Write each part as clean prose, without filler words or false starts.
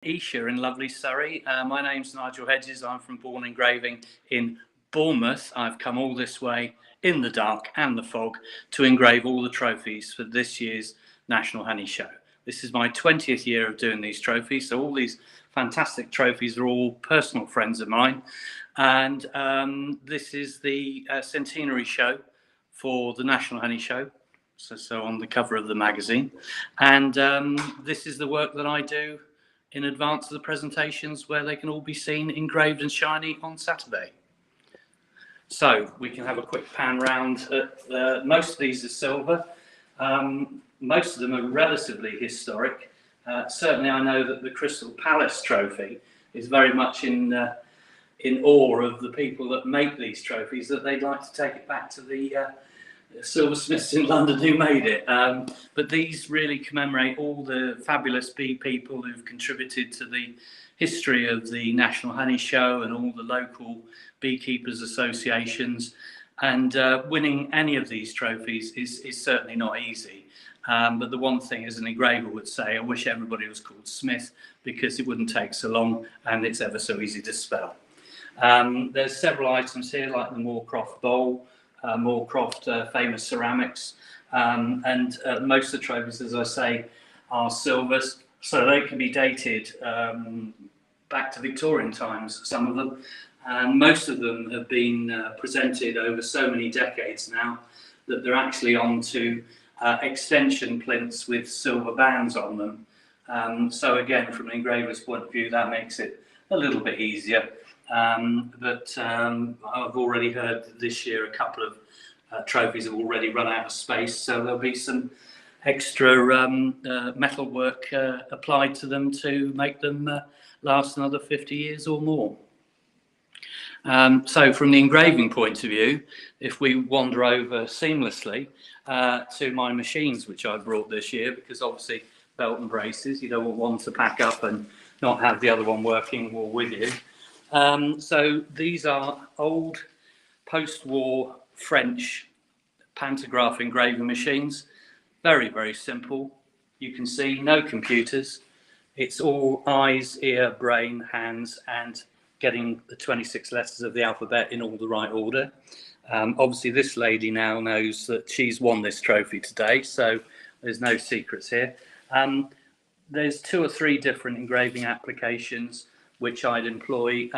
Esher in lovely Surrey. My name's Nigel Hedges. I'm from Bourne Engraving in Bournemouth. I've come all this way in the dark and the fog to engrave all the trophies for this year's National Honey Show. This is my 20th year of doing these trophies, so all these fantastic trophies are all personal friends of mine. And this is the centenary show for the National Honey Show. So on the cover of the magazine. And this is the work that I do in advance of the presentations, where they can all be seen engraved and shiny on Saturday. So we can have a quick pan round. Most of these are silver. Most of them are relatively historic. Certainly I know that the Crystal Palace trophy is very much in awe of the people that make these trophies, that they'd like to take it back to the silversmiths in London who made it. But these really commemorate all the fabulous bee people who've contributed to the history of the National Honey Show and all the local beekeepers associations. And winning any of these trophies is certainly not easy. But the one thing, as an engraver would say, I wish everybody was called Smith, because it wouldn't take so long and it's ever so easy to spell. There's several items here, like the Moorcroft bowl, Moorcroft famous ceramics, and most of the trophies, as I say, are silvers, so they can be dated back to Victorian times, some of them, and most of them have been presented over so many decades now that they're actually onto extension plinths with silver bands on them. So again, from an engraver's point of view, that makes it a little bit easier. But I've already heard that this year a couple of trophies have already run out of space, so there'll be some extra metal work applied to them to make them last another 50 years or more. So from the engraving point of view, if we wander over seamlessly to my machines, which I brought this year, because obviously belt and braces, you don't want one to pack up and not have the other one working or with you. So these are old post-war French pantograph engraving machines. Very, very simple. You can see no computers. It's all eyes, ear, brain, hands, and getting the 26 letters of the alphabet in all the right order. Obviously, this lady now knows that she's won this trophy today, so there's no secrets here. There's 2 or 3 different engraving applications which I'd employ.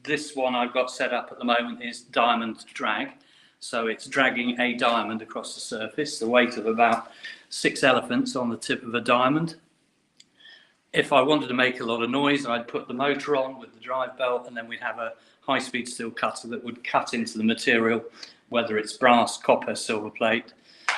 This one I've got set up at the moment is diamond drag. So it's dragging a diamond across the surface, the weight of about 6 elephants on the tip of a diamond. If I wanted to make a lot of noise, I'd put the motor on with the drive belt, and then we'd have a high-speed steel cutter that would cut into the material, whether it's brass, copper, silver plate,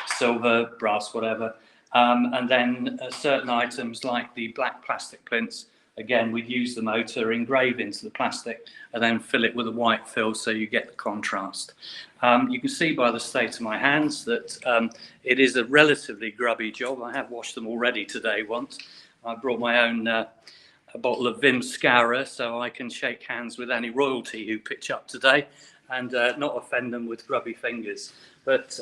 silver, brass, whatever. And then certain items like the black plastic plinths, again, we'd use the motor, engrave into the plastic, and then fill it with a white fill so you get the contrast. You can see by the state of my hands that it is a relatively grubby job. I have washed them already today once. I brought my own a bottle of Vim Scourer, so I can shake hands with any royalty who pitch up today and not offend them with grubby fingers. But,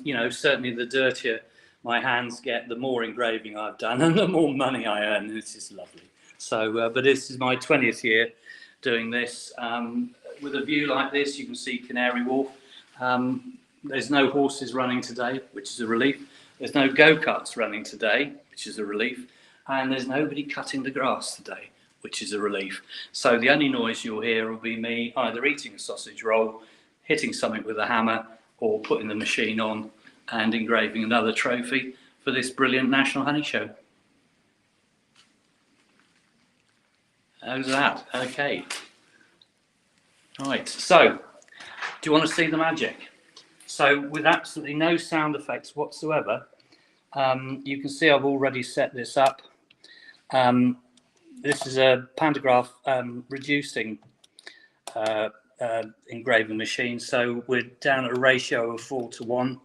you know, certainly the dirtier my hands get, the more engraving I've done and the more money I earn. This is lovely. So, but this is my 20th year doing this. With a view like this, you can see Canary Wharf. There's no horses running today, which is a relief. There's no go-karts running today, which is a relief. And there's nobody cutting the grass today, which is a relief. So the only noise you'll hear will be me either eating a sausage roll, hitting something with a hammer, or putting the machine on and engraving another trophy for this brilliant National Honey Show. How's that? Okay. Right, so do you want to see the magic? So with absolutely no sound effects whatsoever, you can see I've already set this up. This is a pantograph reducing engraving machine, so we're down at a ratio of 4:1.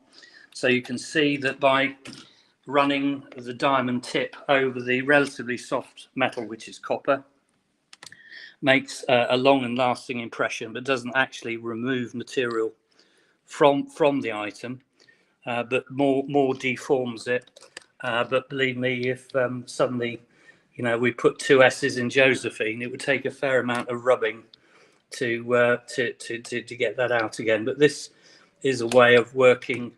So you can see that by running the diamond tip over the relatively soft metal, which is copper, makes a long and lasting impression, but doesn't actually remove material from the item, but more deforms it. But believe me, if suddenly you know, we put 2 S's in Josephine, it would take a fair amount of rubbing to get that out again. But this is a way of working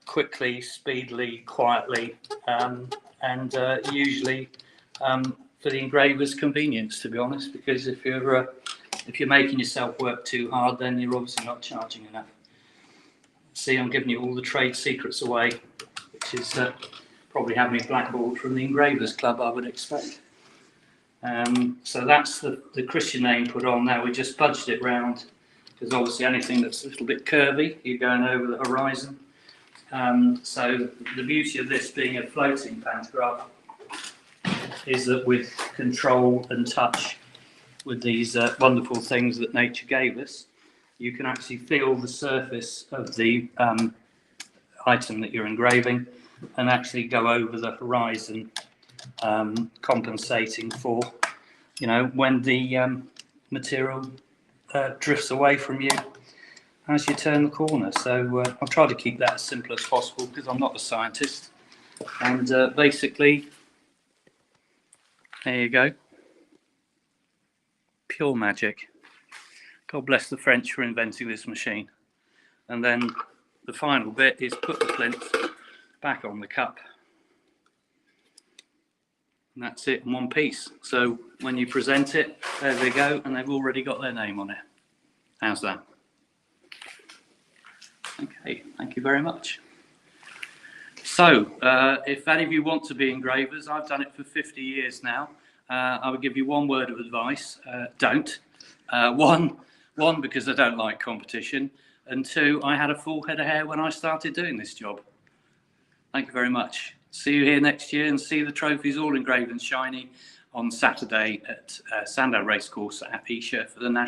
quickly, speedily, quietly, and usually for the engraver's convenience, to be honest, because if you're making yourself work too hard, then you're obviously not charging enough. See, I'm giving you all the trade secrets away, which is probably having me blackballed from the Engravers Club, I would expect. So that's the Christian name put on now. We just budged it round, because obviously anything that's a little bit curvy, you're going over the horizon. So the beauty of this being a floating pantograph is that with control and touch, with these wonderful things that nature gave us, you can actually feel the surface of the item that you're engraving and actually go over the horizon, compensating for, you know, when the material drifts away from you as you turn the corner. So I'll try to keep that as simple as possible because I'm not a scientist. And basically, there you go. Pure magic. God bless the French for inventing this machine. And then the final bit is put the plinth back on the cup. And that's it in one piece. So when you present it, there they go, and they've already got their name on it. How's that? Okay, thank you very much. So, if any of you want to be engravers, I've done it for 50 years now. I would give you one word of advice: don't. One, because I don't like competition, and 2, I had a full head of hair when I started doing this job. Thank you very much. See you here next year and see the trophies all engraved and shiny on Saturday at Sandown Racecourse at Esher for the National